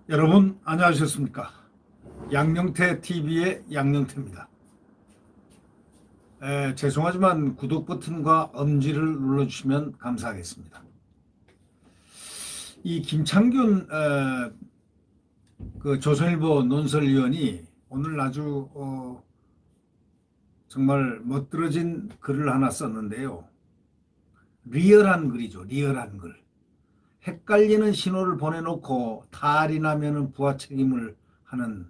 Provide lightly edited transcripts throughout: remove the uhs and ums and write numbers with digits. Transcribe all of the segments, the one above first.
여러분 안녕하셨습니까? 양영태 TV의 양영태입니다. 죄송하지만 구독 버튼과 엄지를 눌러주시면 감사하겠습니다. 이 김창균 그 조선일보 논설위원이 오늘 아주 정말 멋들어진 글을 하나 썼는데요. 리얼한 글이죠. 리얼한 글. 헷갈리는 신호를 보내놓고 탈이 나면은 부하 책임을 하는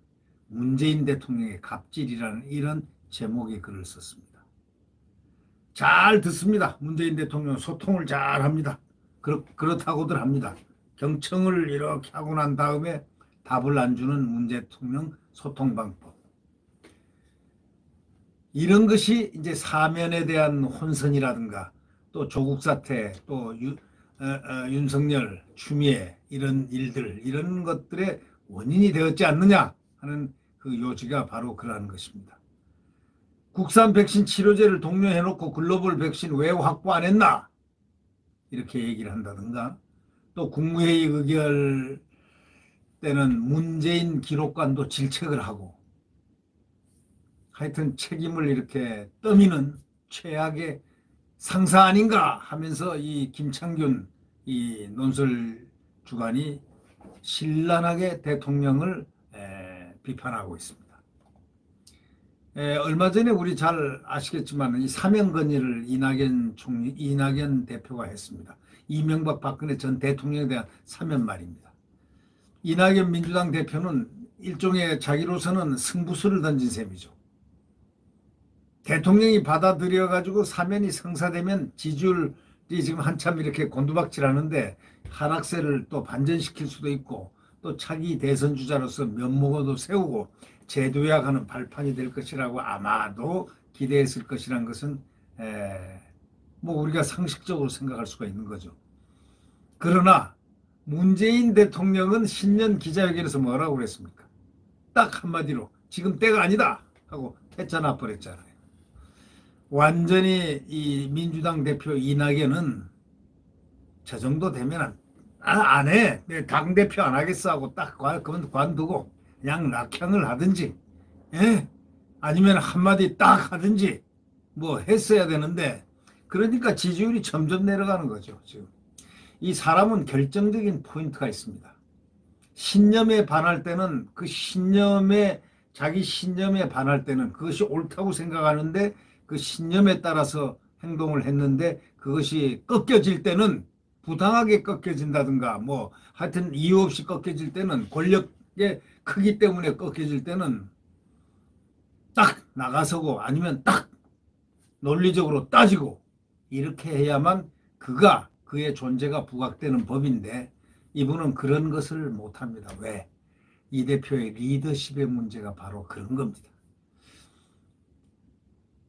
문재인 대통령의 갑질이라는 이런 제목의 글을 썼습니다. 잘 듣습니다. 문재인 대통령 소통을 잘 합니다. 그렇다고들 합니다. 경청을 이렇게 하고 난 다음에 답을 안 주는 문재인 대통령 소통 방법. 이런 것이 이제 사면에 대한 혼선이라든가 또 조국 사태 또 윤석열, 추미애 이런 일들 이런 것들의 원인이 되었지 않느냐 하는 그 요지가 바로 그러한 것입니다. 국산 백신 치료제를 독려해놓고 글로벌 백신 왜 확보 안 했나 이렇게 얘기를 한다든가 또 국무회의 의결 때는 문재인 기록관도 질책을 하고 하여튼 책임을 이렇게 떠미는 최악의 상사 아닌가 하면서 이 김창균 이 논설 주간이 신랄하게 대통령을 비판하고 있습니다. 얼마 전에 우리 잘 아시겠지만 이 사면 건의를 이낙연 대표가 했습니다. 이명박 박근혜 전 대통령에 대한 사면 말입니다. 이낙연 민주당 대표는 일종의 자기로서는 승부수를 던진 셈이죠. 대통령이 받아들여가지고 사면이 성사되면 지지율이 지금 한참 이렇게 곤두박질하는데 하락세를 또 반전시킬 수도 있고 또 차기 대선 주자로서 면모도 세우고 제도약하는 발판이 될 것이라고 아마도 기대했을 것이란 것은 뭐 우리가 상식적으로 생각할 수가 있는 거죠. 그러나 문재인 대통령은 신년 기자회견에서 뭐라고 그랬습니까? 딱 한마디로 지금 때가 아니다 하고 퇴짜나 버렸잖아요. 완전히 이 민주당 대표 이낙연은 저 정도 되면 안 해. 당대표 안 하겠어 하고 딱 관두고 그냥 낙향을 하든지 아니면 한마디 딱 하든지 뭐 했어야 되는데 그러니까 지지율이 점점 내려가는 거죠. 지금 이 사람은 결정적인 포인트가 있습니다. 신념에 반할 때는 자기 신념에 반할 때는 그것이 옳다고 생각하는데 그 신념에 따라서 행동을 했는데 그것이 꺾여질 때는 부당하게 꺾여진다든가 뭐 하여튼 이유 없이 꺾여질 때는 권력의 크기 때문에 꺾여질 때는 딱 나가서고 아니면 딱 논리적으로 따지고 이렇게 해야만 그의 존재가 부각되는 법인데 이분은 그런 것을 못합니다. 왜? 이 대표의 리더십의 문제가 바로 그런 겁니다.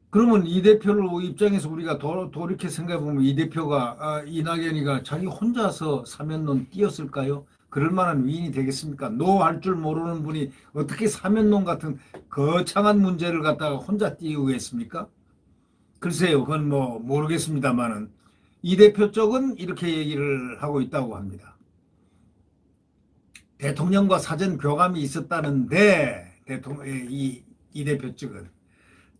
그러면 이 대표를 입장에서 우리가 돌이켜 생각해보면 이 대표가 이낙연이가 자기 혼자서 사면론 띄었을까요? 그럴 만한 위인이 되겠습니까? 노 할 줄 모르는 분이 어떻게 사면론 같은 거창한 문제를 갖다가 혼자 띄우겠습니까? 글쎄요, 그건 뭐 모르겠습니다만은 이 대표 쪽은 이렇게 얘기를 하고 있다고 합니다. 대통령과 사전 교감이 있었다는데 이 대표 측은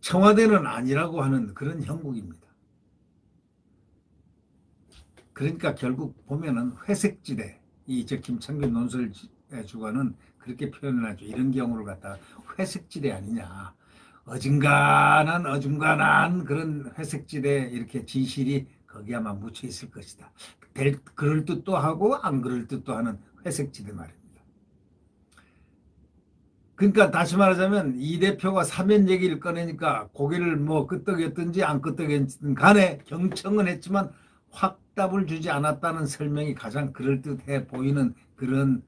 청와대는 아니라고 하는 그런 형국입니다. 그러니까 결국 보면은 회색지대, 저 김창균 논설 주관은 그렇게 표현을 하죠. 이런 경우를 갖다가 회색지대 아니냐. 어중간한 그런 회색지대 이렇게 진실이 거기 아마 묻혀 있을 것이다. 그럴 듯도 하고 안 그럴 듯도 하는 회색지대 말입니다. 그러니까 다시 말하자면 이 대표가 사면 얘기를 꺼내니까 고개를 뭐 끄덕였든지 안 끄덕였든 간에 경청은 했지만 확답을 주지 않았다는 설명이 가장 그럴듯해 보이는 그런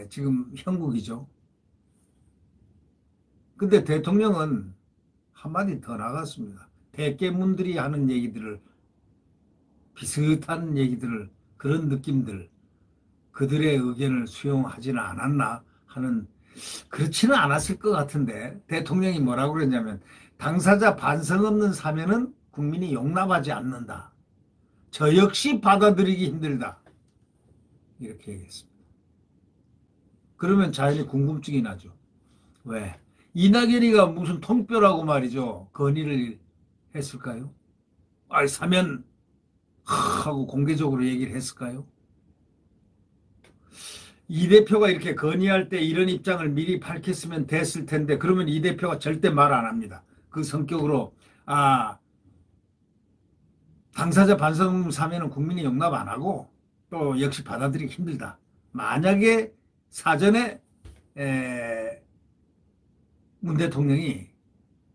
지금 형국이죠. 근데 대통령은 한마디 더 나갔습니다. 대깨문들이 하는 얘기들을 비슷한 얘기들을 그런 느낌들 그들의 의견을 수용하지는 않았나 하는 그렇지는 않았을 것 같은데 대통령이 뭐라고 그랬냐면 당사자 반성 없는 사면은 국민이 용납하지 않는다. 저 역시 받아들이기 힘들다. 이렇게 얘기했습니다. 그러면 자연히 궁금증이 나죠. 왜? 이낙연이가 무슨 통뼈라고 말이죠. 건의를 했을까요? 아이, 사면 하고 공개적으로 얘기를 했을까요? 이 대표가 이렇게 건의할 때 이런 입장을 미리 밝혔으면 됐을 텐데 그러면 이 대표가 절대 말 안 합니다. 그 성격으로 아 당사자 반성 사면은 국민이 용납 안 하고 또 역시 받아들이기 힘들다. 만약에 사전에 문 대통령이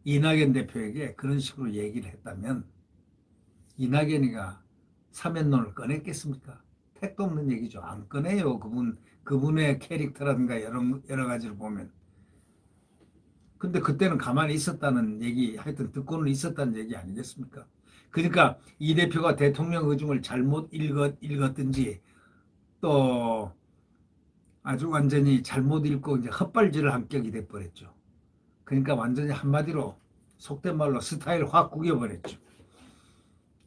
이낙연 대표에게 그런 식으로 얘기를 했다면 이낙연이가 사면론을 꺼냈겠습니까? 택도 없는 얘기죠. 안 꺼내요. 그분의 캐릭터라든가 여러 가지를 보면. 근데 그때는 가만히 있었다는 얘기, 하여튼 듣고는 있었다는 얘기 아니겠습니까? 그러니까 이 대표가 대통령 의중을 잘못 읽었든지 또 아주 완전히 잘못 읽고 이제 헛발질을 한 격이 돼버렸죠. 그러니까 완전히 한마디로 속된 말로 스타일 확 구겨버렸죠.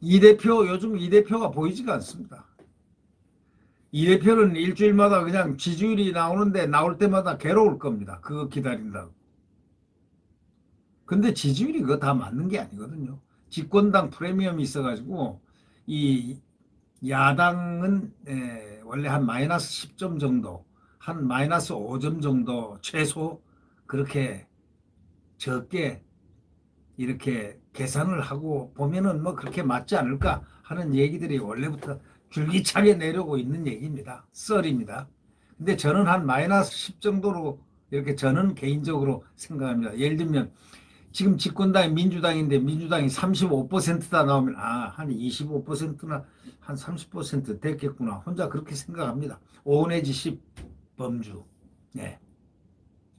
요즘 이 대표가 보이지가 않습니다. 이 대표는 일주일마다 그냥 지지율이 나오는데 나올 때마다 괴로울 겁니다. 그거 기다린다고. 근데 지지율이 그거 다 맞는 게 아니거든요. 집권당 프리미엄이 있어가지고 이 야당은 원래 한 마이너스 10점 정도, 한 마이너스 5점 정도 최소 그렇게 적게 이렇게 계산을 하고 보면은 뭐 그렇게 맞지 않을까 하는 얘기들이 원래부터 줄기차게 내려오고 있는 얘기입니다. 썰입니다. 근데 저는 한 마이너스 10 정도로 이렇게 저는 개인적으로 생각합니다. 예를 들면 지금 집권당이 민주당인데 민주당이 35%다 나오면 한 25%나 한 30% 됐겠구나. 혼자 그렇게 생각합니다. 5 내지 10 범주. 네.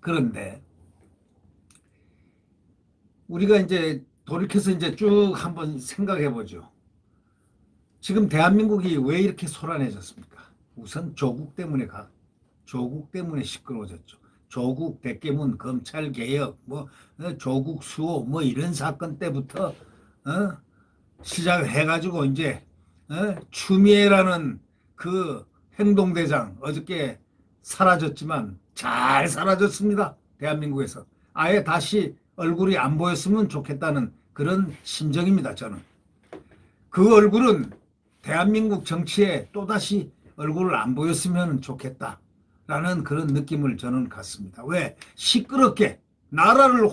그런데 우리가 이제 돌이켜서 이제 쭉 한번 생각해 보죠. 지금 대한민국이 왜 이렇게 소란해졌습니까? 우선 조국 때문에 시끄러워졌죠. 조국 대깨문 검찰 개혁 조국 수호 이런 사건 때부터 시작을 해가지고 이제 추미애라는 그 행동대장 어저께 사라졌지만 잘 사라졌습니다. 대한민국에서 아예 다시 얼굴이 안 보였으면 좋겠다는 그런 심정입니다. 저는 그 얼굴은 대한민국 정치에 또다시 얼굴을 안 보였으면 좋겠다라는 그런 느낌을 저는 갖습니다. 왜? 시끄럽게 나라를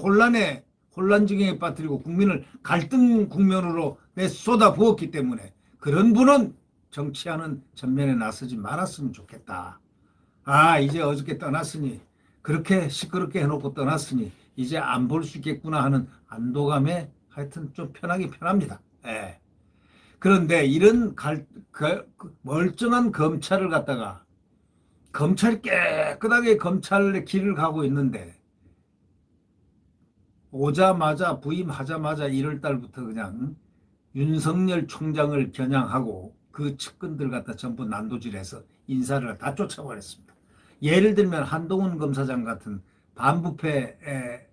혼란지경에 빠뜨리고 국민을 갈등 국면으로 쏟아 부었기 때문에 그런 분은 정치하는 전면에 나서지 말았으면 좋겠다. 이제 어저께 떠났으니 그렇게 시끄럽게 해놓고 떠났으니 이제 안 볼 수 있겠구나 하는 안도감에 하여튼 좀 편하긴 편합니다. 예. 그런데 이런 멀쩡한 검찰을 갖다가 검찰이 깨끗하게 검찰의 길을 가고 있는데 오자마자 부임하자마자 1월 달부터 그냥 윤석열 총장을 겨냥하고 그 측근들 갖다 전부 난도질해서 인사를 다 쫓아버렸습니다. 예를 들면 한동훈 검사장 같은 반부패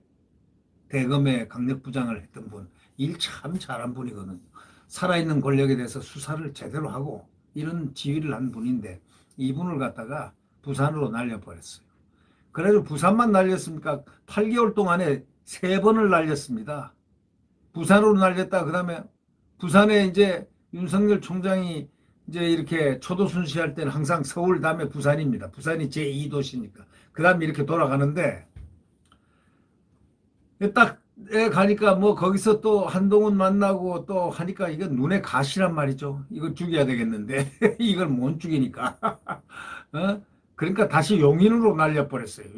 대검의 강력부장을 했던 분, 일 참 잘한 분이거든요. 살아있는 권력에 대해서 수사를 제대로 하고 이런 지휘를 한 분인데 이분을 갖다가 부산으로 날려버렸어요. 그래서 부산만 날렸습니까? 8개월 동안에 3번을 날렸습니다. 부산으로 날렸다. 그다음에 부산에 이제 윤석열 총장이 이제 이렇게 초도순시할 때는 항상 서울 다음에 부산입니다. 부산이 제2도시니까. 그다음에 이렇게 돌아가는데 딱 가니까 뭐 거기서 또 한동훈 만나고 또 하니까 이건 눈에 가시란 말이죠. 이걸 죽여야 되겠는데 이걸 못 죽이니까. 그러니까 다시 용인으로 날려버렸어요.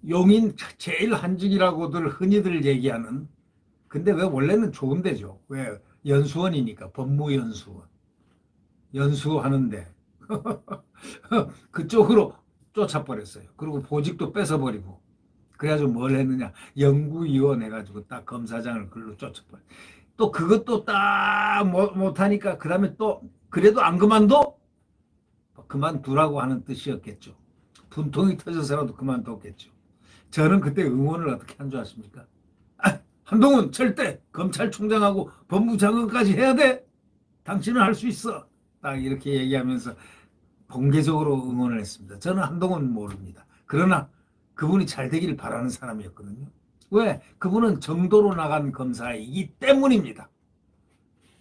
용인 제일 한직이라고들 흔히들 얘기하는. 근데 왜 원래는 좋은 데죠. 왜 연수원이니까 법무연수원. 연수하는데 그쪽으로 쫓아버렸어요. 그리고 보직도 뺏어버리고. 그래가지고 뭘 했느냐. 연구위원 해가지고 딱 검사장을 글로 쫓아버려. 또 그것도 딱 못하니까 그 다음에 또 그래도 안 그만둬? 그만두라고 하는 뜻이었겠죠. 분통이 터져서라도 그만뒀겠죠. 저는 그때 응원을 어떻게 한 줄 아십니까? 한동훈 절대 검찰총장하고 법무장관까지 해야 돼. 당신은 할 수 있어. 딱 이렇게 얘기하면서 공개적으로 응원을 했습니다. 저는 한동훈 모릅니다. 그러나 그분이 잘 되기를 바라는 사람이었거든요. 왜? 그분은 정도로 나간 검사이기 때문입니다.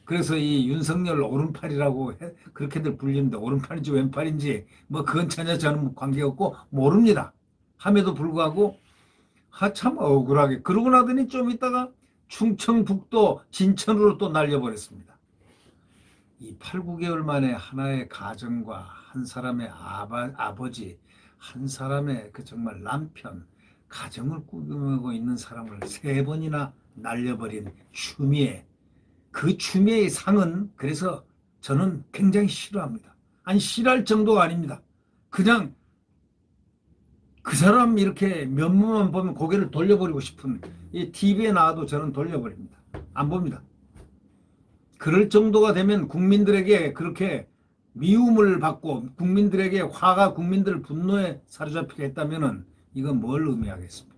그래서 이 윤석열 오른팔이라고 그렇게들 불리는데 오른팔인지 왼팔인지 뭐 그건 전혀 저는 관계없고 모릅니다. 함에도 불구하고 참 억울하게 그러고 나더니 좀 있다가 충청북도 진천으로 또 날려버렸습니다. 이 8, 9개월 만에 하나의 가정과 한 사람의 아버지, 한 사람의 그 정말 남편, 가정을 꾸미고 있는 사람을 3번이나 날려버린 추미애. 그 추미애의 상은 그래서 저는 굉장히 싫어합니다. 아니 싫어할 정도가 아닙니다. 그냥 그 사람 이렇게 면모만 보면 고개를 돌려버리고 싶은 이 TV에 나와도 저는 돌려버립니다. 안 봅니다. 그럴 정도가 되면 국민들에게 그렇게 미움을 받고 국민들에게 화가 국민들 분노에 사로잡히게 했다면 이건 뭘 의미하겠습니까?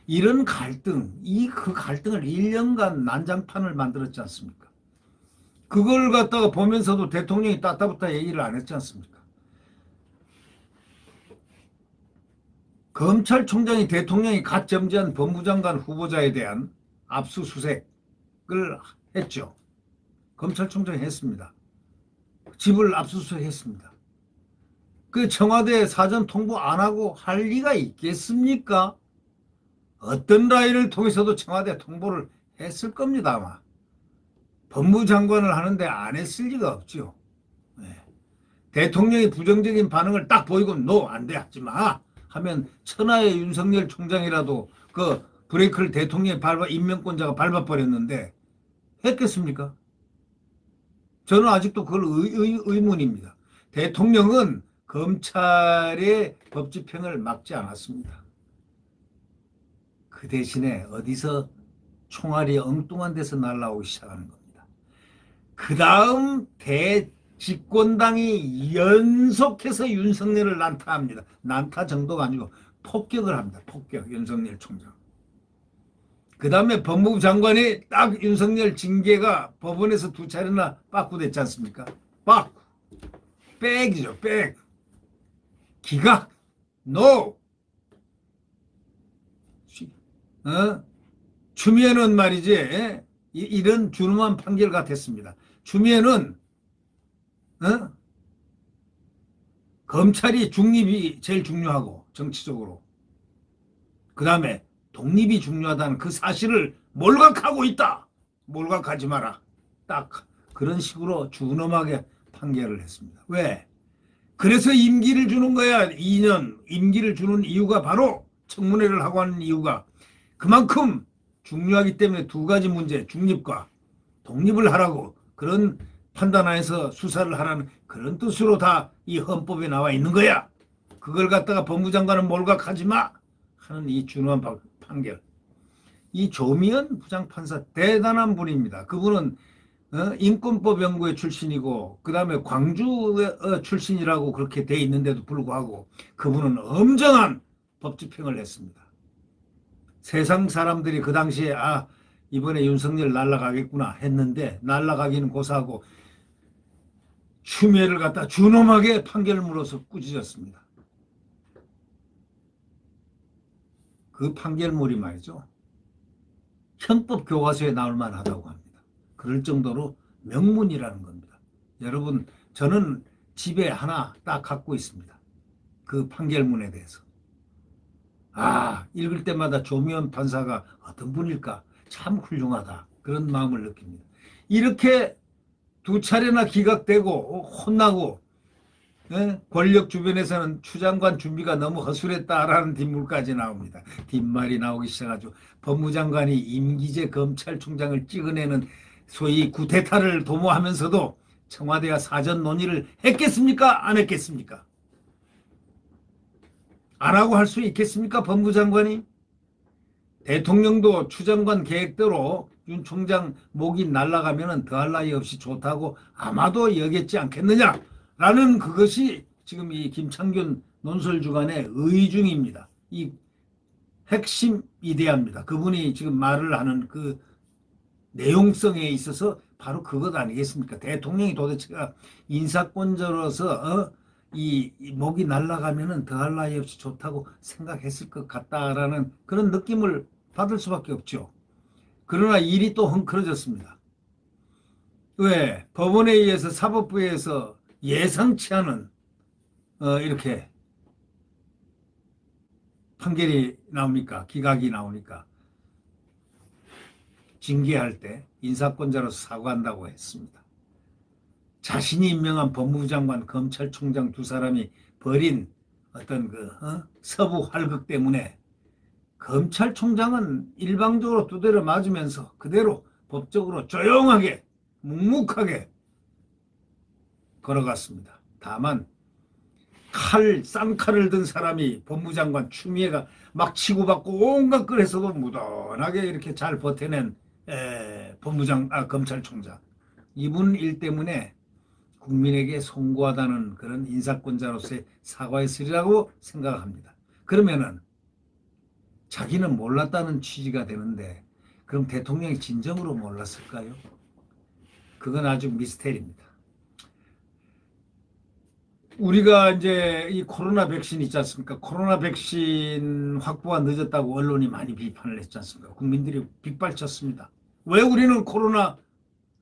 이런 갈등, 그 갈등을 1년간 난장판을 만들었지 않습니까? 그걸 갖다가 보면서도 대통령이 따따붙다 얘기를 안 했지 않습니까? 검찰총장이 대통령이 갓 점지한 법무장관 후보자에 대한 압수수색을 했죠. 검찰총장이 했습니다. 집을 압수수색했습니다. 그 청와대 사전 통보 안 하고 할 리가 있겠습니까? 어떤 라인을 통해서도 청와대 통보를 했을 겁니다, 아마. 법무장관을 하는데 안 했을 리가 없죠. 네. 대통령이 부정적인 반응을 딱 보이고 안 돼, 하지 마 하면 천하의 윤석열 총장이라도 그 브레이크를 대통령이 임명권자가 밟아버렸는데 했겠습니까? 저는 아직도 그걸 의문입니다. 대통령은 검찰의 법 집행을 막지 않았습니다. 그 대신에 어디서 총알이 엉뚱한 데서 날아오기 시작하는 겁니다. 그 다음 대집권당이 연속해서 윤석열을 난타합니다. 난타 정도가 아니고 폭격을 합니다. 폭격, 윤석열 총장. 그 다음에 법무부 장관이 딱 윤석열 징계가 법원에서 2차례나 빠꾸됐지 않습니까? 빠꾸. 백이죠, 백. 기각. 노. 추미애는 말이지, 이런 준엄한 판결 같았습니다. 추미애는, 검찰이 중립이 제일 중요하고, 정치적으로. 그 다음에 독립이 중요하다는 그 사실을 몰각하고 있다. 몰각하지 마라. 딱 그런 식으로 준엄하게 판결을 했습니다. 왜? 그래서 임기를 주는 거야. 2년 임기를 주는 이유가 바로 청문회를 하고 하는 이유가 그만큼 중요하기 때문에 2가지 문제, 중립과 독립을 하라고 그런 판단하에서 수사를 하라는 그런 뜻으로 다 이 헌법에 나와 있는 거야. 그걸 갖다가 법무장관은 몰각하지 마 하는 이 준엄한 판결. 이 조미연 부장판사 대단한 분입니다. 그분은 인권법 연구회 출신이고 그 다음에 광주 출신이라고 그렇게 돼 있는데도 불구하고 그분은 엄정한 법 집행을 했습니다. 세상 사람들이 그 당시에 이번에 윤석열 날아가겠구나 했는데 날아가기는 고사하고 추미애를 갖다 준엄하게 판결을 물어서 꾸짖었습니다. 그 판결물이 말이죠. 형법 교과서에 나올 만하다고 합니다. 그럴 정도로 명문이라는 겁니다. 여러분, 저는 집에 하나 딱 갖고 있습니다. 그 판결문에 대해서. 읽을 때마다 조미연 판사가 어떤 분일까? 참 훌륭하다. 그런 마음을 느낍니다. 이렇게 2차례나 기각되고 혼나고 권력 주변에서는 추장관 준비가 너무 허술했다라는 뒷물까지 나옵니다. 뒷말이 나오기 시작하죠. 법무장관이 임기제 검찰총장을 찍어내는 소위 구테타를 도모하면서도 청와대가 사전 논의를 했겠습니까? 안 했겠습니까? 안 하고 할 수 있겠습니까? 법무장관이? 대통령도 추장관 계획대로 윤 총장 목이 날아가면 더할 나위 없이 좋다고 아마도 여겼지 않겠느냐라는 그것이 지금 이 김창균 논설주간의 의중입니다. 이 핵심 이데아입니다. 그분이 지금 말을 하는 그 내용성에 있어서 바로 그것 아니겠습니까? 대통령이 도대체가 인사권자로서 이 목이 날아가면은 더할 나위 없이 좋다고 생각했을 것 같다라는 그런 느낌을 받을 수밖에 없죠. 그러나 일이 또 헝클어졌습니다. 왜? 법원에 의해서 사법부에서 예상치 않은 이렇게 판결이 나옵니까? 기각이 나오니까 징계할 때 인사권자로서 사과한다고 했습니다. 자신이 임명한 법무부 장관, 검찰총장 두 사람이 벌인 어떤 서부 활극 때문에 검찰총장은 일방적으로 두드려 맞으면서 그대로 법적으로 조용하게 묵묵하게 걸어갔습니다. 다만 쌍칼을 든 사람이 법무장관 추미애가 막 치고받고 온갖 끌에서도 무던하게 이렇게 잘 버텨낸 검찰총장. 이분 일 때문에 국민에게 송구하다는 그런 인사권자로서의 사과했으리라고 생각합니다. 그러면은 자기는 몰랐다는 취지가 되는데 그럼 대통령이 진정으로 몰랐을까요? 그건 아주 미스테리입니다. 우리가 이제 이 코로나 백신 있지 않습니까? 코로나 백신 확보가 늦었다고 언론이 많이 비판을 했지 않습니까? 국민들이 빗발쳤습니다. 왜 우리는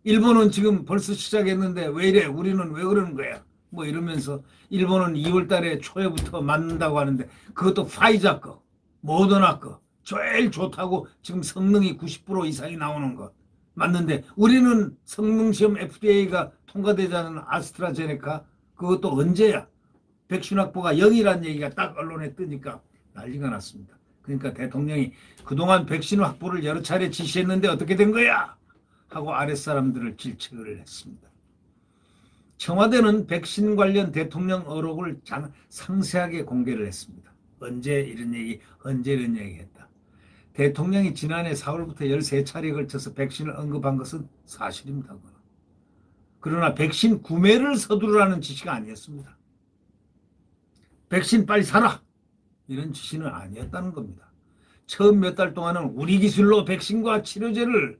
일본은 지금 벌써 시작했는데 왜 이래? 우리는 왜 그러는 거야? 뭐 이러면서 일본은 2월 달에 초에부터 맞는다고 하는데 그것도 파이자 거, 모더나 거 제일 좋다고 지금 성능이 90% 이상이 나오는 거 맞는데 우리는 성능시험 FDA가 통과되지 않은 아스트라제네카 그것도 언제야? 백신 확보가 0이라는 얘기가 딱 언론에 뜨니까 난리가 났습니다. 그러니까 대통령이 그동안 백신 확보를 여러 차례 지시했는데 어떻게 된 거야? 하고 아랫사람들을 질책을 했습니다. 청와대는 백신 관련 대통령 의혹을 상세하게 공개를 했습니다. 언제 이런 얘기 했다. 대통령이 지난해 4월부터 13차례에 걸쳐서 백신을 언급한 것은 사실입니다. 그러나 백신 구매를 서두르라는 지시가 아니었습니다. 백신 빨리 사라 이런 지시는 아니었다는 겁니다. 처음 몇 달 동안은 우리 기술로 백신과 치료제를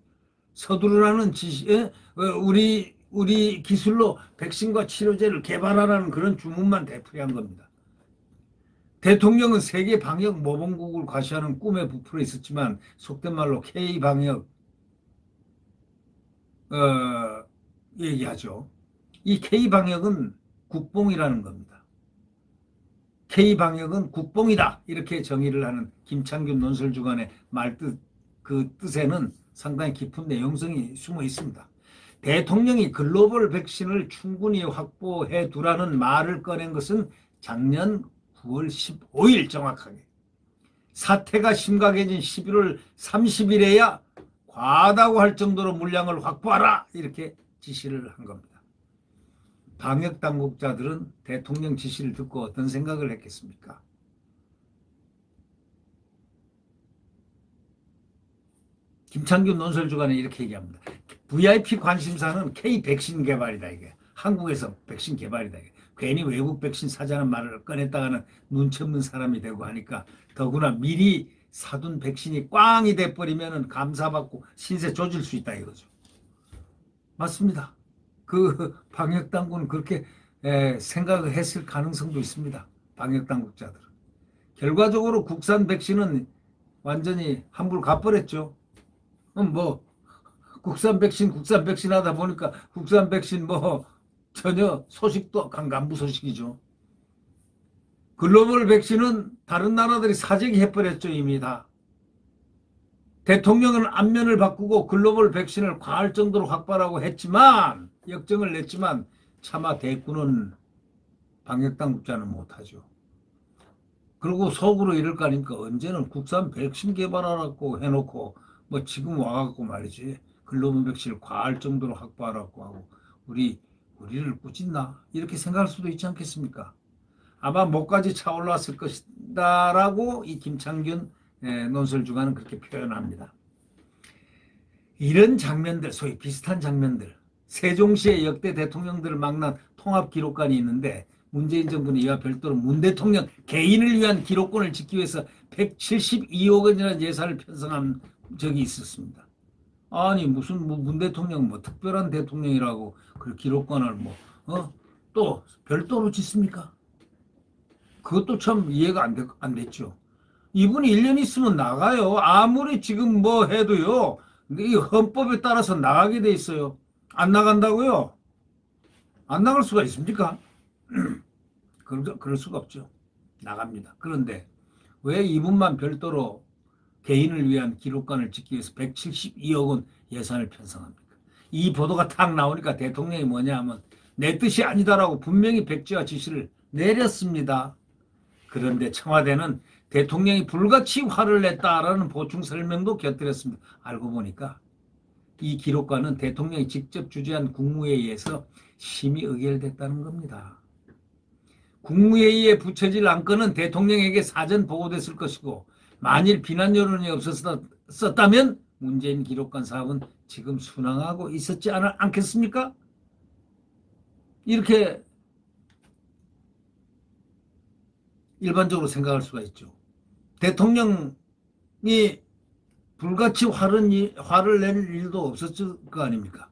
서두르라는 지시, 우리 기술로 백신과 치료제를 개발하라는 그런 주문만 되풀이한 겁니다. 대통령은 세계 방역 모범국을 과시하는 꿈에 부풀어 있었지만 속된 말로 K 방역 얘기하죠. 이 K 방역은 국뽕이라는 겁니다. K 방역은 국뽕이다 이렇게 정의를 하는 김창균 논설주간의 말뜻 그 뜻에는 상당히 깊은 내용성이 숨어 있습니다. 대통령이 글로벌 백신을 충분히 확보해 두라는 말을 꺼낸 것은 작년 9월 15일 정확하게 사태가 심각해진 11월 30일에야 과하다고 할 정도로 물량을 확보하라 이렇게 지시를 한 겁니다. 방역 당국자들은 대통령 지시를 듣고 어떤 생각을 했겠습니까? 김창균 논설주간에 이렇게 얘기합니다. VIP 관심사는 K 백신 개발이다 이게. 한국에서 백신 개발이다 이게. 괜히 외국 백신 사자는 말을 꺼냈다가는 눈치 없는 사람이 되고 하니까 더구나 미리 사둔 백신이 꽝이 돼버리면 감사받고 신세 조질 수 있다 이거죠. 맞습니다. 그 방역당국은 그렇게 생각을 했을 가능성도 있습니다. 방역당국자들은. 결과적으로 국산 백신은 완전히 환불 가버렸죠. 뭐 국산 백신 하다 보니까 국산 백신 뭐 전혀 소식도 간간부 소식이죠. 글로벌 백신은 다른 나라들이 사재기 해버렸죠 이미 다. 대통령은 안면을 바꾸고 글로벌 백신을 과할 정도로 확보하라고 했지만 역정을 냈지만 차마 대꾸는 방역당국자는 못하죠. 그리고 속으로 이럴 거 아닙니까? 언제는 국산 백신 개발하라고 해놓고 뭐 지금 와갖고 말이지 글로벌 백신을 과할 정도로 확보하라고 하고 우리를 꾸짖나 이렇게 생각할 수도 있지 않겠습니까? 아마 목까지 차올랐을 것이다라고 이 김창균 논설주간은 그렇게 표현합니다. 이런 장면들, 소위 비슷한 장면들, 세종시의 역대 대통령들을 망난 통합 기록관이 있는데 문재인 정부는 이와 별도로 문 대통령 개인을 위한 기록권을 짓기 위해서 172억 원이라는 예산을 편성한 적이 있었습니다. 아니 무슨 문 대통령 특별한 대통령이라고 그 기록권을 또 별도로 짓습니까? 그것도 참 이해가 안 됐죠. 이분이 1년 있으면 나가요. 아무리 지금 뭐 해도요. 이 헌법에 따라서 나가게 돼 있어요. 안 나간다고요? 안 나갈 수가 있습니까? 그럴 수가 없죠. 나갑니다. 그런데 왜 이분만 별도로 개인을 위한 기록관을 짓기 위해서 172억 원 예산을 편성합니까? 이 보도가 탁 나오니까 대통령이 뭐냐 하면 내 뜻이 아니다라고 분명히 백지화 지시를 내렸습니다. 그런데 청와대는 대통령이 불같이 화를 냈다라는 보충 설명도 곁들였습니다. 알고 보니까 이 기록관은 대통령이 직접 주재한 국무회의에서 심의 의결됐다는 겁니다. 국무회의에 붙여질 안건은 대통령에게 사전 보고됐을 것이고 만일 비난 여론이 없었다면 문재인 기록관 사업은 지금 순항하고 있었지 않겠습니까? 이렇게 일반적으로 생각할 수가 있죠. 대통령이 불같이 화를 낼 일도 없었을 거 아닙니까?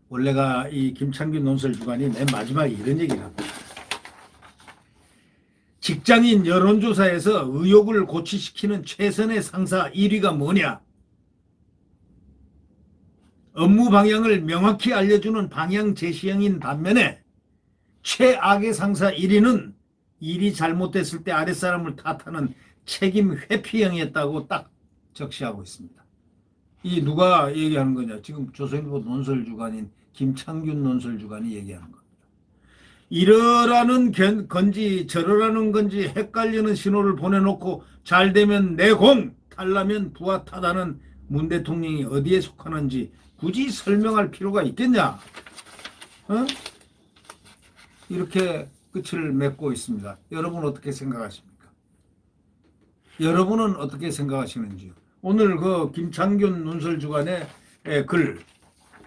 원래가 이 김창균 논설주간이 맨 마지막에 이런 얘기를 합니다. 직장인 여론조사에서 의욕을 고취시키는 최선의 상사 1위가 뭐냐? 업무 방향을 명확히 알려주는 방향 제시형인 반면에 최악의 상사 1위는 일이 잘못됐을 때 아랫사람을 탓하는 책임 회피형이었다고 딱 적시하고 있습니다. 이 누가 얘기하는 거냐? 지금 조선일보 논설주간인 김창균 논설주간이 얘기하는 겁니다. 이러라는 건지 저러라는 건지 헷갈리는 신호를 보내놓고 잘 되면 내 공, 탈라면 부하 타다는 문 대통령이 어디에 속하는지 굳이 설명할 필요가 있겠냐? 이렇게 끝을 맺고 있습니다. 여러분 어떻게 생각하십니까? 여러분은 어떻게 생각하시는지요? 오늘 그 김창균 논설주간의 글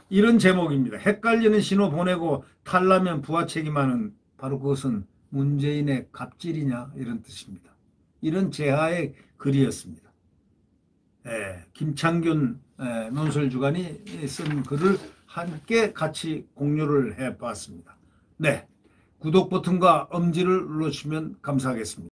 이런 제목입니다. 헷갈리는 신호 보내고 탈라면 부하 책임하는 바로 그것은 문재인의 갑질이냐 이런 뜻입니다. 이런 제하의 글이었습니다. 김창균 논설주간이 쓴 글을 함께 같이 공유를 해봤습니다. 네, 구독 버튼과 엄지를 눌러주시면 감사하겠습니다.